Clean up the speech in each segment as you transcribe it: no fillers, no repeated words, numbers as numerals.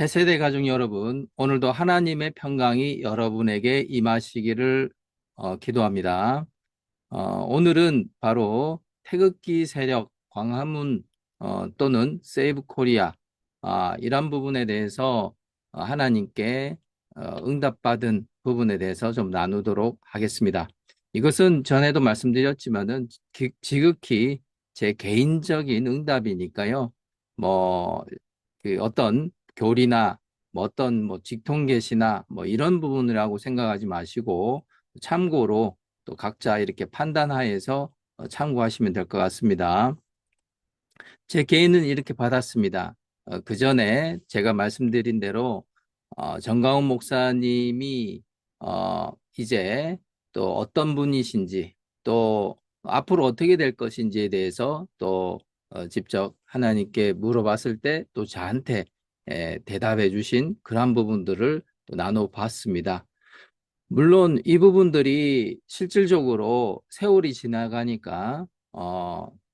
해세대 가족 여러분, 오늘도 하나님의 평강이 여러분에게 임하시기를 기도합니다. 오늘은 바로 태극기 세력 광화문 또는 세이브 코리아 이런 부분에 대해서 하나님께 응답받은 부분에 대해서 좀 나누도록 하겠습니다. 이것은 전에도 말씀드렸지만은 지극히 제 개인적인 응답이니까요. 뭐 그 어떤 교리나 뭐 어떤 뭐 직통계시나 뭐 이런 부분이라고 생각하지 마시고 참고로 또 각자 이렇게 판단하에서 참고하시면 될 것 같습니다. 제 개인은 이렇게 받았습니다. 그 전에 제가 말씀드린 대로 정가훈 목사님이 이제 또 어떤 분이신지 또 앞으로 어떻게 될 것인지에 대해서 또 직접 하나님께 물어봤을 때 또 저한테 대답해 주신 그런 부분들을 또 나눠봤습니다. 물론 이 부분들이 실질적으로 세월이 지나가니까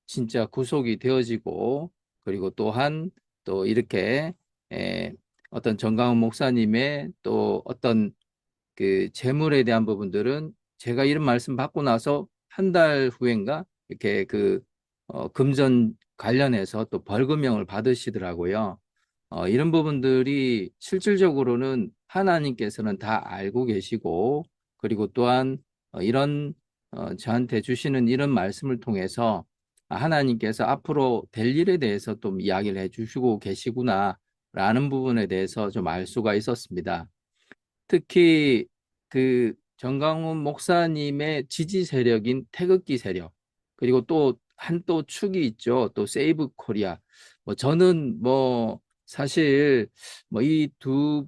진짜 구속이 되어지고 그리고 또한 또 이렇게 에, 어떤 정강훈 목사님의 또 어떤 그 재물에 대한 부분들은 제가 이런 말씀 받고 나서 한 달 후인가 이렇게 그 금전 관련해서 또 벌금형을 받으시더라고요. 이런 부분들이 실질적으로는 하나님께서는 다 알고 계시고 그리고 또한 이런 저한테 주시는 이런 말씀을 통해서 하나님께서 앞으로 될 일에 대해서 또 이야기를 해주시고 계시구나라는 부분에 대해서 좀 알 수가 있었습니다. 특히 그 정강훈 목사님의 지지 세력인 태극기 세력 그리고 또 한 또 축이 있죠. 또 세이브 코리아. 뭐 저는 뭐 사실 뭐 이 두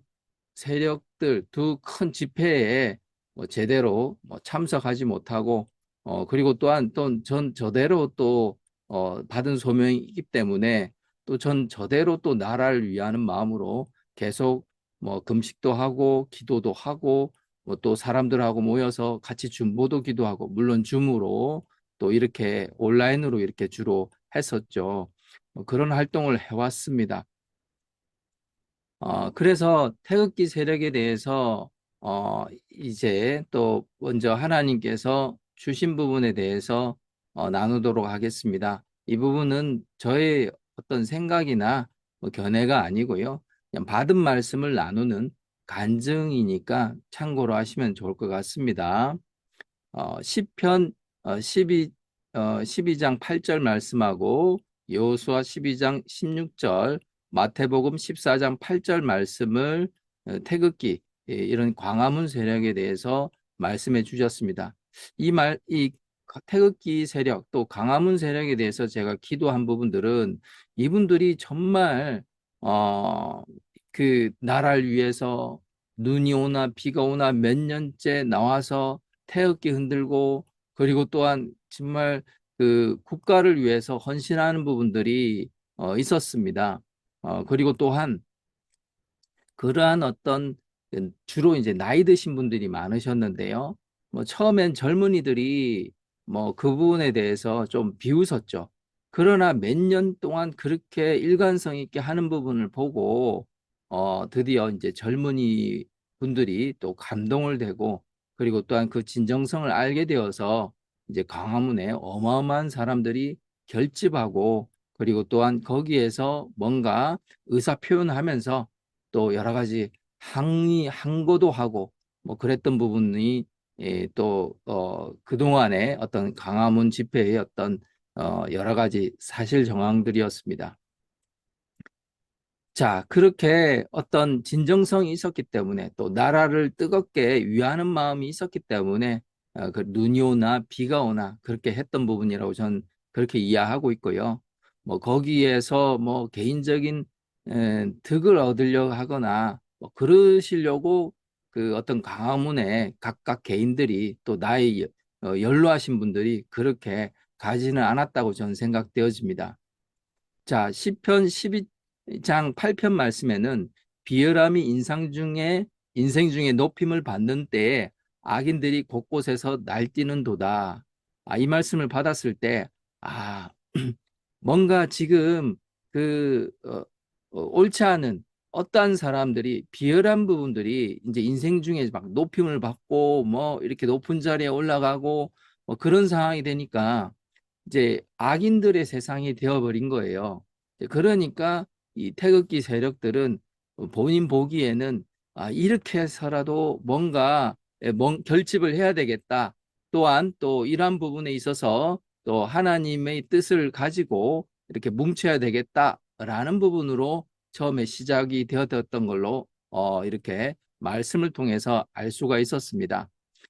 세력들 두 큰 집회에 뭐 제대로 뭐 참석하지 못하고 그리고 또한 또 전 저대로 또 받은 소명이기 때문에 또 전 저대로 또 나라를 위하는 마음으로 계속 뭐 금식도 하고 기도도 하고 뭐 또 사람들하고 모여서 같이 중보도 기도하고 물론 줌으로 또 이렇게 온라인으로 이렇게 주로 했었죠. 그런 활동을 해왔습니다. 그래서 태극기 세력에 대해서 이제 또 먼저 하나님께서 주신 부분에 대해서 나누도록 하겠습니다. 이 부분은 저의 어떤 생각이나 뭐 견해가 아니고요. 그냥 받은 말씀을 나누는 간증이니까 참고로 하시면 좋을 것 같습니다. 시편 12장 8절 말씀하고 여호수아 12장 16절 마태복음 14장 8절 말씀을 태극기 이런 광화문 세력에 대해서 말씀해 주셨습니다. 이 태극기 세력 또 광화문 세력에 대해서 제가 기도한 부분들은 이분들이 정말 어, 그 나라를 위해서 눈이 오나 비가 오나 몇 년째 나와서 태극기 흔들고 그리고 또한 정말 그 국가를 위해서 헌신하는 부분들이 있었습니다. 그리고 또한 그러한 어떤 주로 이제 나이 드신 분들이 많으셨는데요. 뭐 처음엔 젊은이들이 뭐 그 부분에 대해서 좀 비웃었죠. 그러나 몇 년 동안 그렇게 일관성 있게 하는 부분을 보고 드디어 이제 젊은이 분들이 또 감동을 되고 그리고 또한 그 진정성을 알게 되어서 이제 광화문에 어마어마한 사람들이 결집하고 그리고 또한 거기에서 뭔가 의사 표현하면서 또 여러 가지 항고도 하고 뭐 그랬던 부분이 또 그동안의 어떤 광화문 집회의 어떤 여러 가지 사실 정황들이었습니다. 자, 그렇게 어떤 진정성이 있었기 때문에 또 나라를 뜨겁게 위하는 마음이 있었기 때문에 그 눈이 오나 비가 오나 그렇게 했던 부분이라고 저는 그렇게 이해하고 있고요. 뭐 거기에서 뭐 개인적인 득을 얻으려고 하거나 뭐 그러시려고 그 어떤 광화문에 각각 개인들이 또 나의 연로하신 분들이 그렇게 가지는 않았다고 저는 생각되어집니다. 자, 시편 12장 8편 말씀에는 비열함이 인생 중에 높임을 받는 때에 악인들이 곳곳에서 날뛰는도다. 이 말씀을 받았을 때, 아, 뭔가 지금 그 옳지 않은 어떠한 사람들이 비열한 부분들이 이제 인생 중에 막 높임을 받고 뭐 이렇게 높은 자리에 올라가고 뭐 그런 상황이 되니까 이제 악인들의 세상이 되어버린 거예요. 그러니까 이 태극기 세력들은 본인 보기에는 이렇게 해서라도 뭔가 결집을 해야 되겠다. 또한 또 이러한 부분에 있어서 또 하나님의 뜻을 가지고 이렇게 뭉쳐야 되겠다라는 부분으로 처음에 시작이 되었던 걸로 이렇게 말씀을 통해서 알 수가 있었습니다.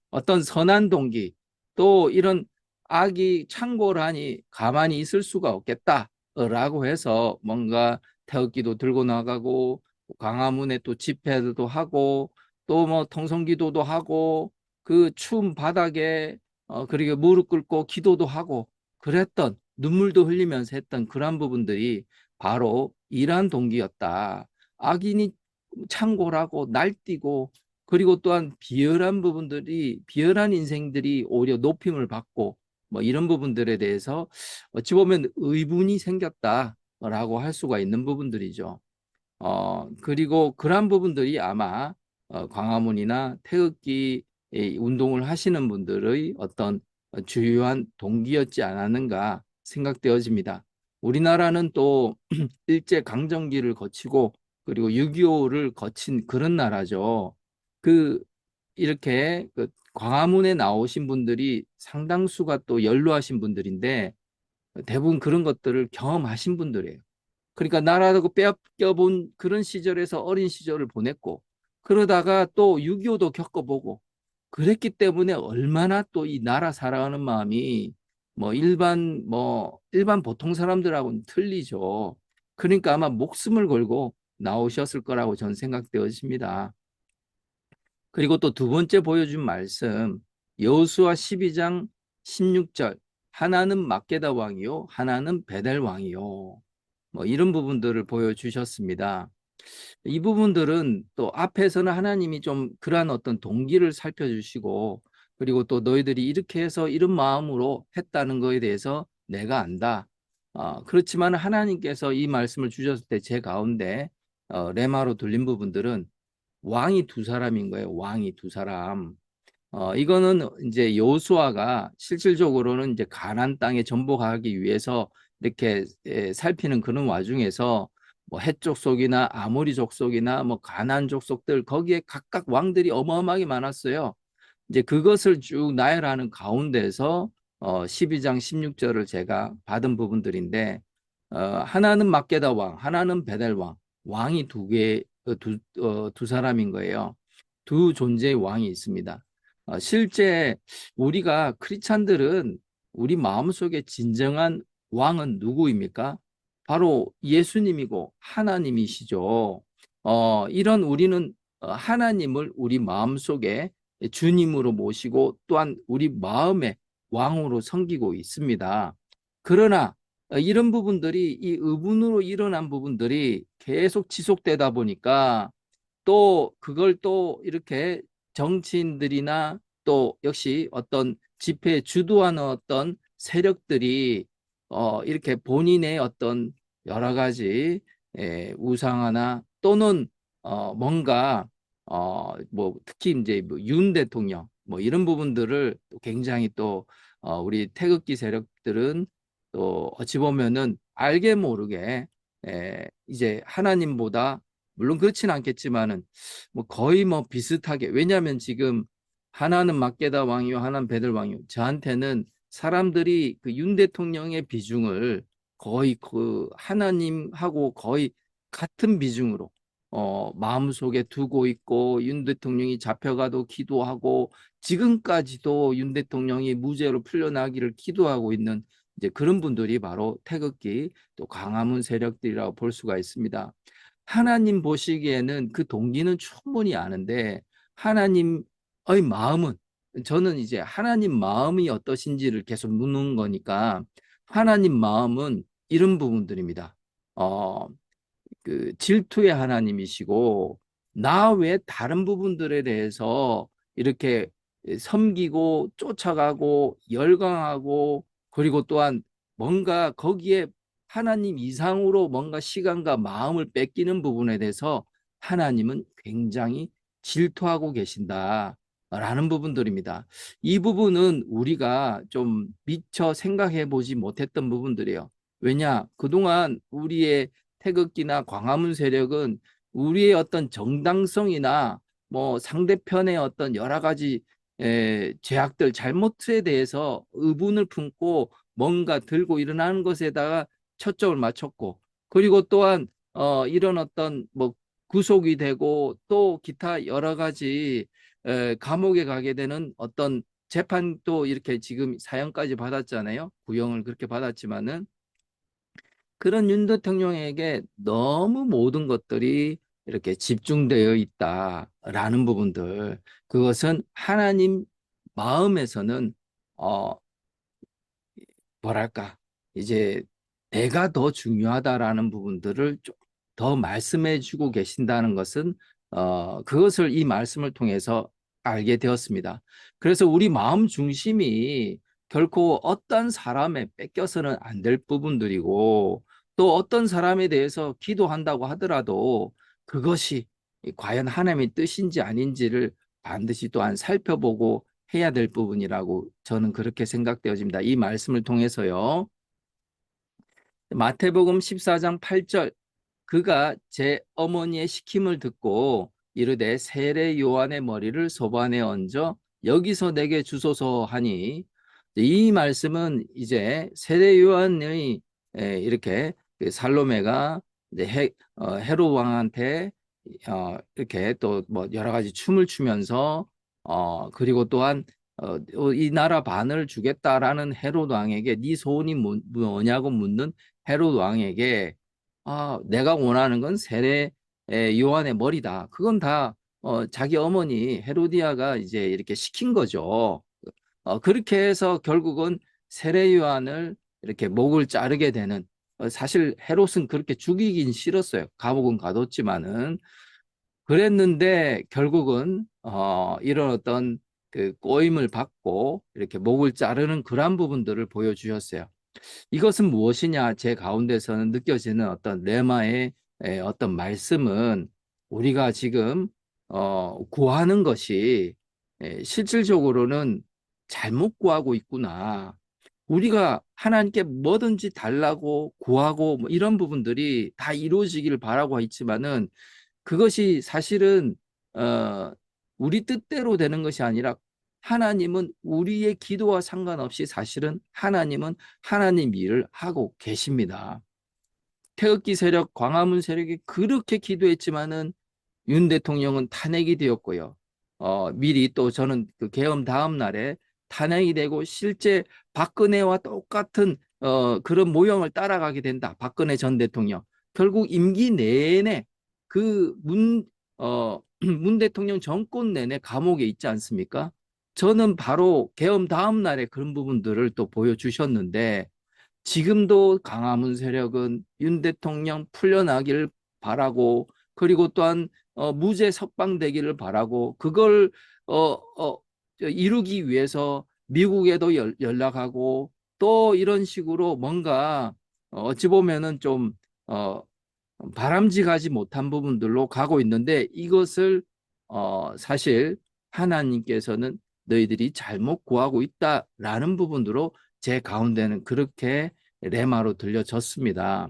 어떤 선한 동기, 또 이런 악이 창궐 하니 가만히 있을 수가 없겠다라고 해서 뭔가 태극기도 들고 나가고 광화문에 또 집회도 하고 또 뭐 통성기도도 하고 그 추운 바닥에 그리고 무릎 꿇고 기도도 하고 그랬던 눈물도 흘리면서 했던 그런 부분들이 바로 이러한 동기였다. 악인이 창궐하고 날뛰고 그리고 또한 비열한 부분들이 비열한 인생들이 오히려 높임을 받고 뭐 이런 부분들에 대해서 어찌 보면 의문이 생겼다라고 할 수가 있는 부분들이죠. 그리고 그러한 부분들이 아마 광화문이나 태극기 운동을 하시는 분들의 어떤 주요한 동기였지 않았는가 생각되어집니다. 우리나라는 또 일제 강점기를 거치고 그리고 6.25를 거친 그런 나라죠. 그 이렇게 그 광화문에 나오신 분들이 상당수가 또 연로하신 분들인데 대부분 그런 것들을 경험하신 분들이에요. 그러니까 나라하고 뺏겨본 그런 시절에서 어린 시절을 보냈고 그러다가 또 6.25도 겪어보고 그랬기 때문에 얼마나 또 이 나라 사랑하는 마음이 뭐 일반 보통 사람들하고는 틀리죠. 그러니까 아마 목숨을 걸고 나오셨을 거라고 저는 생각되어집니다. 그리고 또 두 번째 보여준 말씀 여호수아 12장 16절 하나는 막게다 왕이요 하나는 베델 왕이요 뭐 이런 부분들을 보여주셨습니다. 이 부분들은 또 앞에서는 하나님이 좀 그러한 어떤 동기를 살펴주시고 그리고 또 너희들이 이렇게 해서 이런 마음으로 했다는 거에 대해서 내가 안다. 그렇지만 하나님께서 이 말씀을 주셨을 때 제 가운데 레마로 들린 부분들은 왕이 두 사람인 거예요. 왕이 두 사람. 이거는 이제 여호수아가 실질적으로는 이제 가나안 땅에 정복하기 위해서 이렇게 살피는 그런 와중에서 뭐 헷 족속이나 아모리 족속이나 뭐 가나안 족속들 거기에 각각 왕들이 어마어마하게 많았어요. 이제 그것을 쭉 나열하는 가운데서 12장 16절을 제가 받은 부분들인데 하나는 막게다 왕, 하나는 베델 왕, 왕이 두 사람인 거예요. 두 존재의 왕이 있습니다. 실제 우리가 크리스찬들은 우리 마음속에 진정한 왕은 누구입니까? 바로 예수님이고 하나님이시죠. 이런 우리는 하나님을 우리 마음속에 주님으로 모시고 또한 우리 마음의 왕으로 섬기고 있습니다. 그러나 이런 부분들이 이 의문으로 일어난 부분들이 계속 지속되다 보니까 또 그걸 또 이렇게 정치인들이나 또 역시 어떤 집회에 주도하는 어떤 세력들이 이렇게 본인의 어떤 여러 가지 우상화나 또는 뭔가 뭐 특히 이제 뭐윤 대통령 뭐 이런 부분들을 또 굉장히 또 우리 태극기 세력들은 또 어찌 보면은 알게 모르게 이제 하나님보다 물론 그렇진 않겠지만은 뭐 거의 뭐 비슷하게 왜냐하면 지금 하나는 막게다 왕이요 하나는 베들 왕이요 저한테는 사람들이 그 윤 대통령의 비중을 거의 그 하나님하고 거의 같은 비중으로 마음속에 두고 있고 윤 대통령이 잡혀가도 기도하고 지금까지도 윤 대통령이 무죄로 풀려나기를 기도하고 있는 이제 그런 분들이 바로 태극기 또 광화문 세력들이라고 볼 수가 있습니다. 하나님 보시기에는 그 동기는 충분히 아는데 하나님의 마음은 저는 이제 하나님 마음이 어떠신지를 계속 묻는 거니까 하나님 마음은 이런 부분들입니다. 어, 그 질투의 하나님이시고 나 외 다른 부분들에 대해서 이렇게 섬기고 쫓아가고 열광하고 그리고 또한 뭔가 거기에 하나님 이상으로 뭔가 시간과 마음을 뺏기는 부분에 대해서 하나님은 굉장히 질투하고 계신다라는 부분들입니다. 이 부분은 우리가 좀 미처 생각해 보지 못했던 부분들이에요. 왜냐? 그동안 우리의 태극기나 광화문 세력은 우리의 어떤 정당성이나 뭐 상대편의 어떤 여러 가지 죄악들, 잘못에 대해서 의문을 품고 뭔가 들고 일어나는 것에다가 초점을 맞췄고, 그리고 또한 이런 어떤 뭐 구속이 되고 또 기타 여러 가지 감옥에 가게 되는 어떤 재판도 이렇게 지금 사형까지 받았잖아요. 구형을 그렇게 받았지만은 그런 윤 대통령에게 너무 모든 것들이 이렇게 집중되어 있다라는 부분들, 그것은 하나님 마음에서는 어 뭐랄까, 이제 내가 더 중요하다라는 부분들을 좀 더 말씀해 주고 계신다는 것은 그것을 이 말씀을 통해서 알게 되었습니다. 그래서 우리 마음 중심이 결코 어떤 사람에 뺏겨서는 안 될 부분들이고, 또 어떤 사람에 대해서 기도한다고 하더라도 그것이 과연 하나님의 뜻인지 아닌지를 반드시 또한 살펴보고 해야 될 부분이라고 저는 그렇게 생각되어집니다. 이 말씀을 통해서요. 마태복음 14장 8절, 그가 제 어머니의 시킴을 듣고 이르되 세례 요한의 머리를 소반에 얹어 여기서 내게 주소서 하니, 이 말씀은 이제 세례 요한의 이렇게 그 살로메가 이제 헤롯 왕한테 이렇게 또 뭐 여러 가지 춤을 추면서 그리고 또한 이 나라 반을 주겠다라는 헤롯 왕에게 네 소원이 뭐냐고 묻는 헤롯 왕에게 내가 원하는 건 세례 요한의 머리다. 그건 다 자기 어머니 헤로디아가 이제 이렇게 시킨 거죠. 그렇게 해서 결국은 세례 요한을 이렇게 목을 자르게 되는, 사실 헤롯은 그렇게 죽이긴 싫었어요. 감옥은 가뒀지만은 그랬는데 결국은 이런 어떤 그 꼬임을 받고 이렇게 목을 자르는 그러한 부분들을 보여주셨어요. 이것은 무엇이냐? 제 가운데서는 느껴지는 어떤 레마의 어떤 말씀은, 우리가 지금 구하는 것이 실질적으로는 잘못 구하고 있구나. 우리가 하나님께 뭐든지 달라고 구하고 뭐 이런 부분들이 다 이루어지기를 바라고 있지만은 그것이 사실은 어, 우리 뜻대로 되는 것이 아니라, 하나님은 우리의 기도와 상관없이 사실은 하나님은 하나님 일을 하고 계십니다. 태극기 세력, 광화문 세력이 그렇게 기도했지만은 윤 대통령은 탄핵이 되었고요. 미리 또 저는 그 계엄 다음 날에 탄핵이 되고 실제 박근혜와 똑같은 그런 모형을 따라가게 된다. 박근혜 전 대통령. 결국 임기 내내 문 대통령 정권 내내 감옥에 있지 않습니까? 저는 바로 계엄 다음 날에 그런 부분들을 또 보여주셨는데, 지금도 강화문 세력은 윤 대통령 풀려나기를 바라고, 그리고 또한 무죄 석방되기를 바라고, 그걸 이루기 위해서 미국에도 연락하고, 또 이런 식으로 뭔가 어찌 보면은 좀 어, 바람직하지 못한 부분들로 가고 있는데, 이것을 사실 하나님께서는 너희들이 잘못 구하고 있다라는 부분으로 제 가운데는 그렇게 레마로 들려졌습니다.